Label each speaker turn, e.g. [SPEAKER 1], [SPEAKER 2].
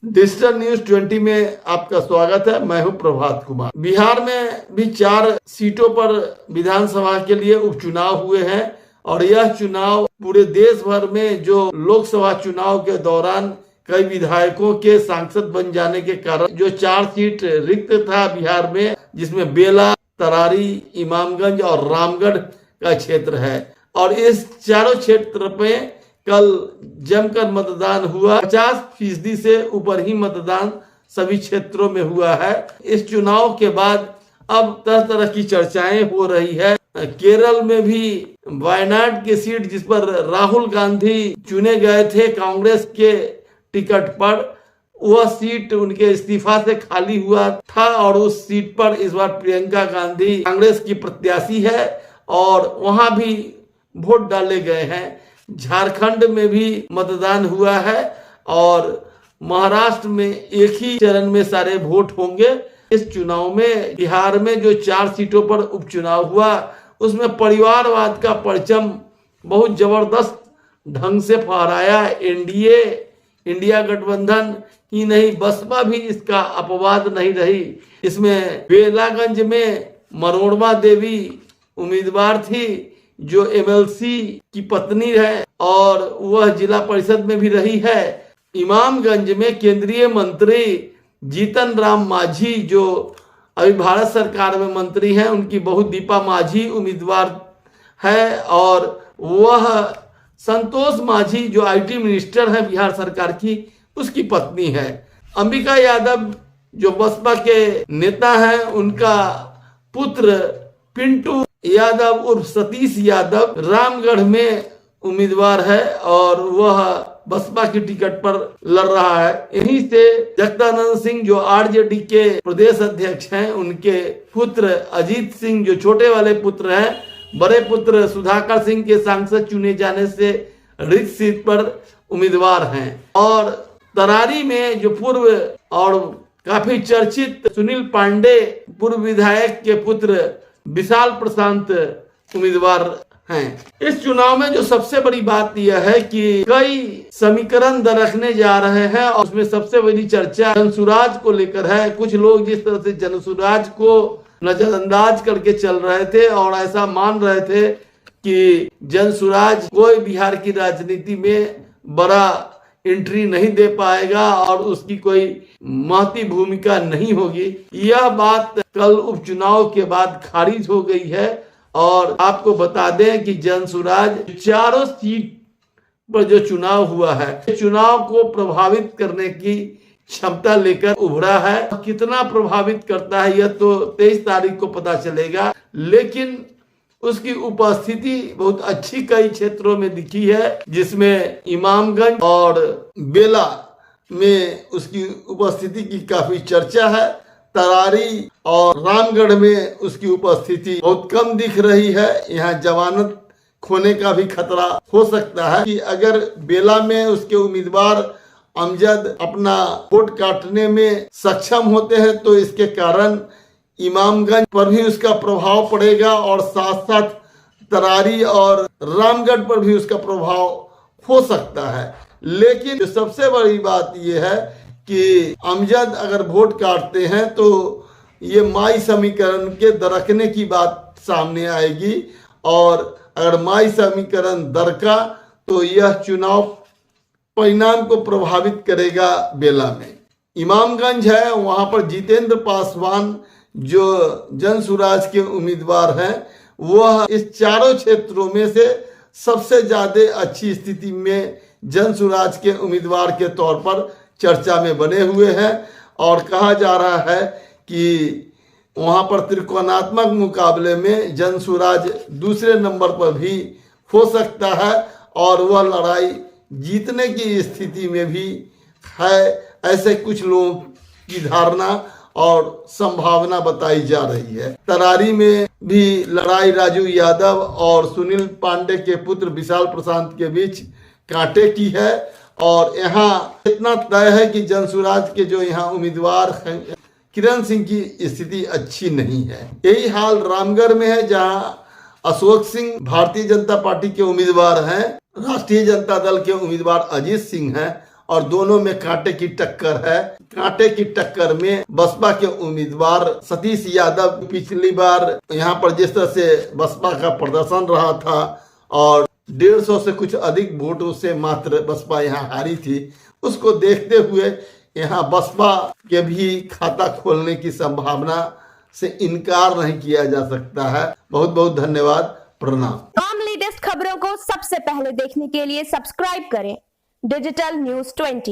[SPEAKER 1] Digital news 20 में आपका स्वागत है। मैं हूं प्रभात कुमार। बिहार में भी 4 सीटों पर विधानसभा के लिए उपचुनाव हुए हैं और यह चुनाव पूरे देश भर में जो लोकसभा चुनाव के दौरान कई विधायकों के सांसद बन जाने के कारण जो 4 सीट रिक्त था बिहार में, जिसमें बेला, तरारी, इमामगंज और रामगढ़ का क्षेत्र है और इस चारों क्षेत्र में कल जमकर मतदान हुआ। 50% से ऊपर ही मतदान सभी क्षेत्रों में हुआ है। इस चुनाव के बाद अब तरह तरह की चर्चाएं हो रही है। केरल में भी वायनाड की सीट, जिस पर राहुल गांधी चुने गए थे कांग्रेस के टिकट पर, वह सीट उनके इस्तीफा से खाली हुआ था और उस सीट पर इस बार प्रियंका गांधी कांग्रेस की प्रत्याशी है और वहां भी वोट डाले गए हैं। झारखंड में भी मतदान हुआ है और महाराष्ट्र में एक ही चरण में सारे वोट होंगे। इस चुनाव में बिहार में जो 4 सीटों पर उपचुनाव हुआ, उसमें परिवारवाद का परचम बहुत जबरदस्त ढंग से फहराया। एनडीए, इंडिया गठबंधन ही नहीं, बसपा भी इसका अपवाद नहीं रही। इसमें बेलागंज में मनोरमा देवी उम्मीदवार थी जो एमएलसी की पत्नी है और वह जिला परिषद में भी रही है। इमामगंज में केंद्रीय मंत्री जीतन राम मांझी, जो अभी भारत सरकार में मंत्री हैं, उनकी बहू दीपा मांझी उम्मीदवार है और वह संतोष मांझी जो आईटी मिनिस्टर है बिहार सरकार की, उसकी पत्नी है। अंबिका यादव जो बसपा के नेता हैं, उनका पुत्र पिंटू यादव उर्फ सतीश यादव रामगढ़ में उम्मीदवार है और वह बसपा की टिकट पर लड़ रहा है। यहीं से जगदानंद सिंह जो आरजेडी के प्रदेश अध्यक्ष हैं, उनके पुत्र अजीत सिंह जो छोटे वाले पुत्र हैं, बड़े पुत्र सुधाकर सिंह के सांसद चुने जाने से रिक्त सीट पर उम्मीदवार हैं। और तरारी में जो पूर्व और काफी चर्चित सुनील पांडे पूर्व विधायक के पुत्र विशाल प्रशांत उम्मीदवार हैं। इस चुनाव में जो सबसे बड़ी बात यह है कि कई समीकरण दरकने जा रहे हैं और उसमें सबसे बड़ी चर्चा जनसुराज को लेकर है। कुछ लोग जिस तरह से जनसुराज को नजरअंदाज करके चल रहे थे और ऐसा मान रहे थे कि जनसुराज कोई बिहार की राजनीति में बड़ा एंट्री नहीं दे पाएगा और उसकी कोई महती भूमिका नहीं होगी, यह बात कल उपचुनाव के बाद खारिज हो गई है। और आपको बता दें कि जनसुराज 4 सीट पर जो चुनाव हुआ है, चुनाव को प्रभावित करने की क्षमता लेकर उभरा है। कितना प्रभावित करता है यह तो 23 तारीख को पता चलेगा, लेकिन उसकी उपस्थिति बहुत अच्छी कई क्षेत्रों में दिखी है, जिसमें इमामगंज और बेला में उसकी उपस्थिति की काफी चर्चा है। तरारी और रामगढ़ में उसकी उपस्थिति बहुत कम दिख रही है। यहाँ जमानत खोने का भी खतरा हो सकता है कि अगर बेला में उसके उम्मीदवार अमजद अपना वोट काटने में सक्षम होते हैं तो इसके कारण इमामगंज पर भी उसका प्रभाव पड़ेगा और साथ साथ तरारी और रामगढ़ पर भी उसका प्रभाव हो सकता है। लेकिन सबसे बड़ी बात यह है कि अमजद अगर वोट काटते हैं तो ये माई समीकरण के दरकने की बात सामने आएगी और अगर माई समीकरण दरका तो यह चुनाव परिणाम को प्रभावित करेगा। बेला में इमामगंज है, वहां पर जितेंद्र पासवान जो जनसुराज के उम्मीदवार हैं, वह इस चारों क्षेत्रों में से सबसे ज्यादा अच्छी स्थिति में जनसुराज के उम्मीदवार के तौर पर चर्चा में बने हुए हैं और कहा जा रहा है कि वहां पर त्रिकोणात्मक मुकाबले में जनसुराज दूसरे नंबर पर भी हो सकता है और वह लड़ाई जीतने की स्थिति में भी है, ऐसे कुछ लोगों की धारणा और संभावना बताई जा रही है। तरारी में भी लड़ाई राजू यादव और सुनील पांडे के पुत्र विशाल प्रशांत के बीच कांटे की है और यहाँ इतना तय है कि जनसुराज के जो यहाँ उम्मीदवार किरण सिंह की स्थिति अच्छी नहीं है। यही हाल रामगढ़ में है, जहाँ अशोक सिंह भारतीय जनता पार्टी के उम्मीदवार हैं, राष्ट्रीय जनता दल के उम्मीदवार अजीत सिंह हैं और दोनों में कांटे की टक्कर है। कांटे की टक्कर में बसपा के उम्मीदवार सतीश यादव पिछली बार यहाँ पर जिस तरह से बसपा का प्रदर्शन रहा था और 150 से कुछ अधिक वोटों से मात्र बसपा यहाँ हारी थी, उसको देखते हुए यहाँ बसपा के भी खाता खोलने की संभावना से इनकार नहीं किया जा सकता है। बहुत बहुत धन्यवाद, प्रणाम।
[SPEAKER 2] तमाम लेटेस्ट खबरों को सबसे पहले देखने के लिए सब्सक्राइब करें डिजिटल न्यूज़ 20।